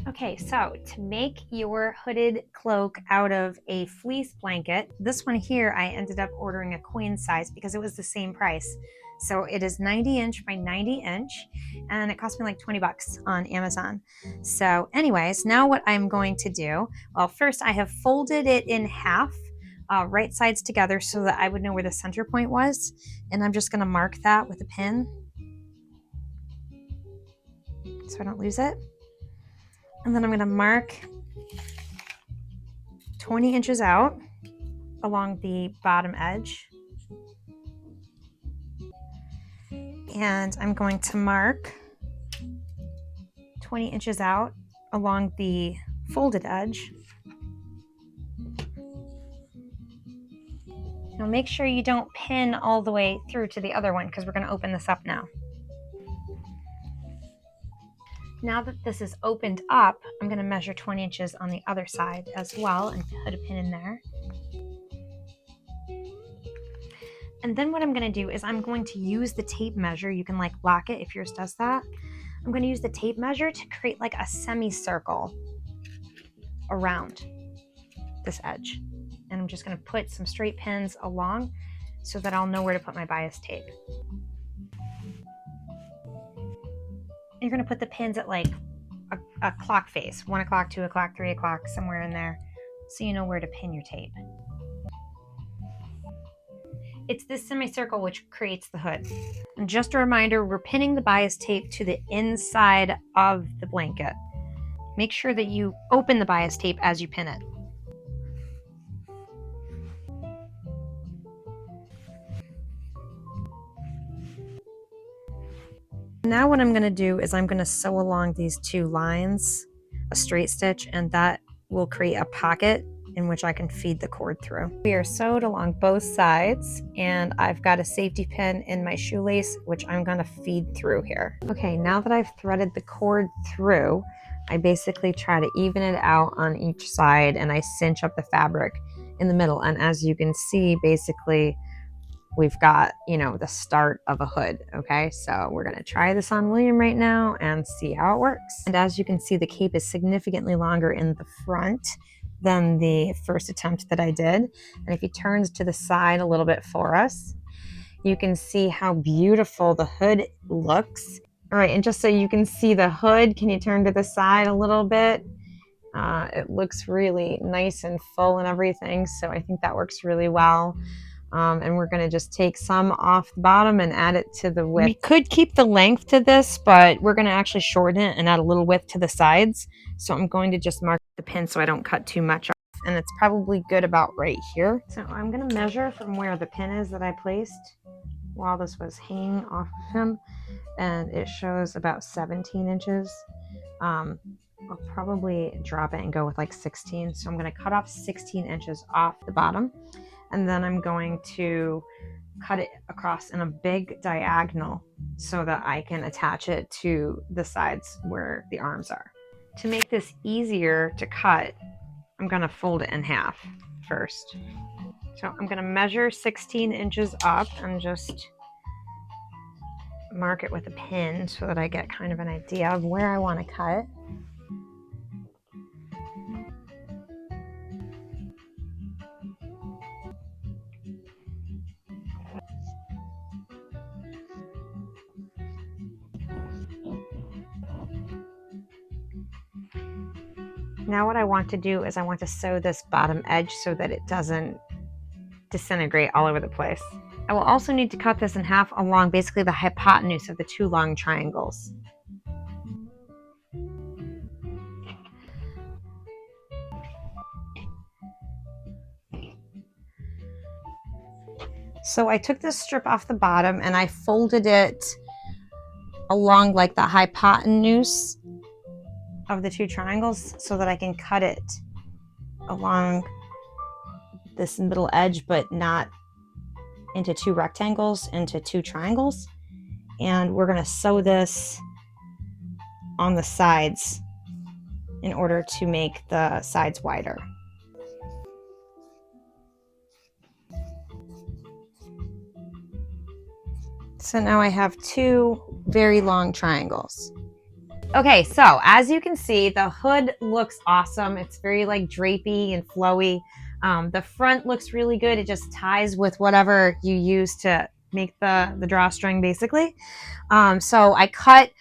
Okay, so to make your hooded cloak out of a fleece blanket, this one here I ended up ordering a queen size because it was the same price. So it is 90 inch by 90 inch and it cost me like 20 bucks on Amazon. So anyways, now what I'm going to do, well, first I have folded it in half, right sides together so that I would know where the center point was. And I'm just gonna mark that with a pin so I don't lose it. And then I'm going to mark 20 inches out along the bottom edge. And I'm going to mark 20 inches out along the folded edge. Now make sure you don't pin all the way through to the other one because we're going to open this up now. Now that this is opened up, I'm going to measure 20 inches on the other side as well and put a pin in there. And then what I'm going to do is I'm going to use the tape measure. You can like block it if yours does that. I'm going to use the tape measure to create like a semicircle around this edge. And I'm just going to put some straight pins along so that I'll know where to put my bias tape. You're going to put the pins at like a clock face, 1 o'clock, 2 o'clock, 3 o'clock, somewhere in there, so you know where to pin your tape. It's this semicircle which creates the hood. And just a reminder, we're pinning the bias tape to the inside of the blanket. Make sure that you open the bias tape as you pin it. Now what I'm going to do is I'm going to sew along these 2 lines, a straight stitch, and that will create a pocket in which I can feed the cord through. We are sewed along both sides and I've got a safety pin in my shoelace which I'm going to feed through here. Okay, now that I've threaded the cord through, I basically try to even it out on each side and I cinch up the fabric in the middle, and as you can see, basically we've got, you know, the start of a hood. Okay, so we're going to try this on William right now and see how it works. And as you can see, the cape is significantly longer in the front than the first attempt that I did. And if he turns to the side a little bit for us, you can see how beautiful the hood looks. All right, and just so you can see the hood, can you turn to the side a little bit? It looks really nice and full and everything, so I think that works really well. And we're going to just take some off the bottom and add it to the width. We could keep the length to this, but we're going to actually shorten it and add a little width to the sides. So I'm going to just mark the pin so I don't cut too much off. And it's probably good about right here. So I'm going to measure from where the pin is that I placed while this was hanging off of him. And it shows about 17 inches. I'll probably drop it and go with like 16. So I'm going to cut off 16 inches off the bottom. And then I'm going to cut it across in a big diagonal so that I can attach it to the sides where the arms are. To make this easier to cut, I'm going to fold it in half first. So I'm going to measure 16 inches up and just mark it with a pin so that I get kind of an idea of where I want to cut. Now what I want to do is I want to sew this bottom edge so that it doesn't disintegrate all over the place. I will also need to cut this in half along basically the hypotenuse of the 2 long triangles. So I took this strip off the bottom and I folded it along like the hypotenuse of the 2 triangles so that I can cut it along this middle edge, but not into 2 rectangles, into 2 triangles. And we're going to sew this on the sides in order to make the sides wider. So now I have 2 very long triangles. Okay, so as you can see, the hood looks awesome. It's very like drapey and flowy. The front looks really good. It just ties with whatever you use to make the drawstring basically. So I cut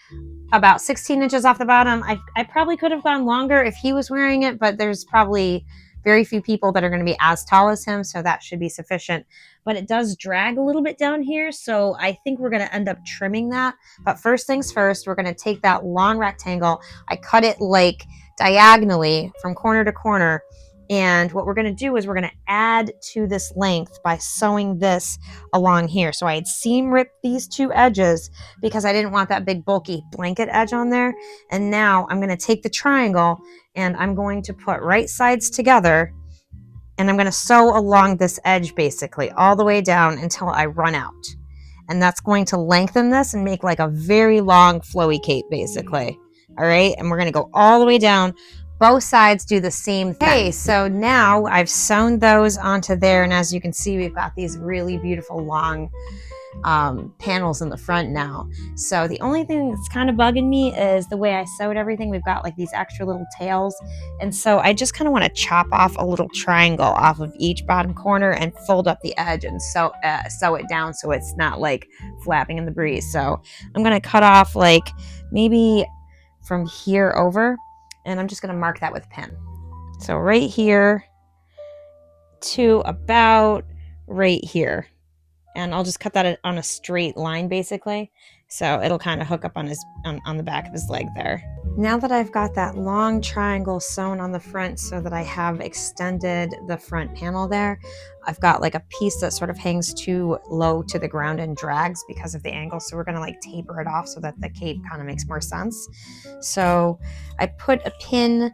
about 16 inches off the bottom. I probably could have gone longer if he was wearing it, but there's probably very few people that are going to be as tall as him, so that should be sufficient. But it does drag a little bit down here, so I think we're going to end up trimming that. But first things first, we're going to take that long rectangle. I cut it like diagonally from corner to corner. And what we're going to do is we're going to add to this length by sewing this along here. So I had seam ripped these two edges because I didn't want that big bulky blanket edge on there. And now I'm going to take the triangle and I'm going to put right sides together and I'm going to sew along this edge basically all the way down until I run out. And that's going to lengthen this and make like a very long flowy cape basically. All right. And we're going to go all the way down. Both sides do the same thing. Okay, so now I've sewn those onto there. And as you can see, we've got these really beautiful long panels in the front now. So the only thing that's kind of bugging me is the way I sewed everything. We've got like these extra little tails. And so I just kind of want to chop off a little triangle off of each bottom corner and fold up the edge and sew it down so it's not like flapping in the breeze. So I'm going to cut off like maybe from here over. And I'm just going to mark that with a pin. So right here to about right here. And I'll just cut that on a straight line basically. So it'll kind of hook up on his on the back of his leg there. Now that I've got that long triangle sewn on the front so that I have extended the front panel there, I've got like a piece that sort of hangs too low to the ground and drags because of the angle. So we're going to like taper it off so that the cape kind of makes more sense. So I put a pin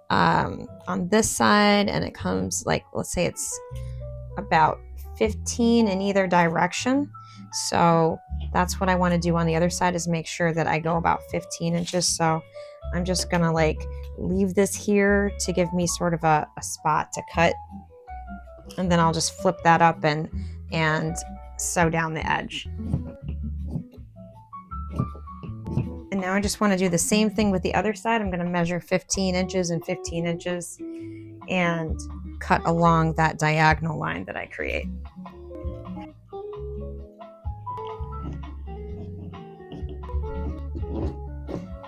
on this side and it comes like, let's say it's about 15 in either direction. So that's what I want to do on the other side, is make sure that I go about 15 inches. So I'm just gonna like leave this here to give me sort of a spot to cut, and then I'll just flip that up and sew down the edge. And now I just want to do the same thing with the other side. I'm going to measure 15 inches and 15 inches and cut along that diagonal line that I create.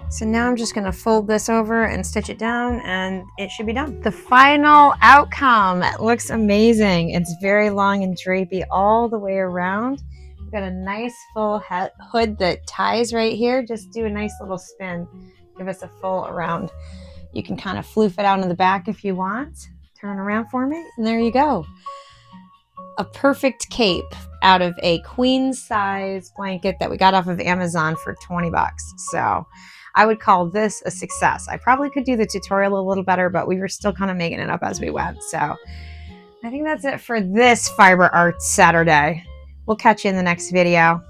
So now I'm just going to fold this over and stitch it down and it should be done. The final outcome looks amazing. It's very long and drapey all the way around. We've got a nice full hood that ties right here. Just do a nice little spin. Give us a full around. You can kind of floof it out in the back if you want. Turn around for me and there you go. A perfect cape out of a queen size blanket that we got off of Amazon for 20 bucks. So I would call this a success. I probably could do the tutorial a little better, but we were still kind of making it up as we went. So I think that's it for this Fiber Arts Saturday. We'll catch you in the next video.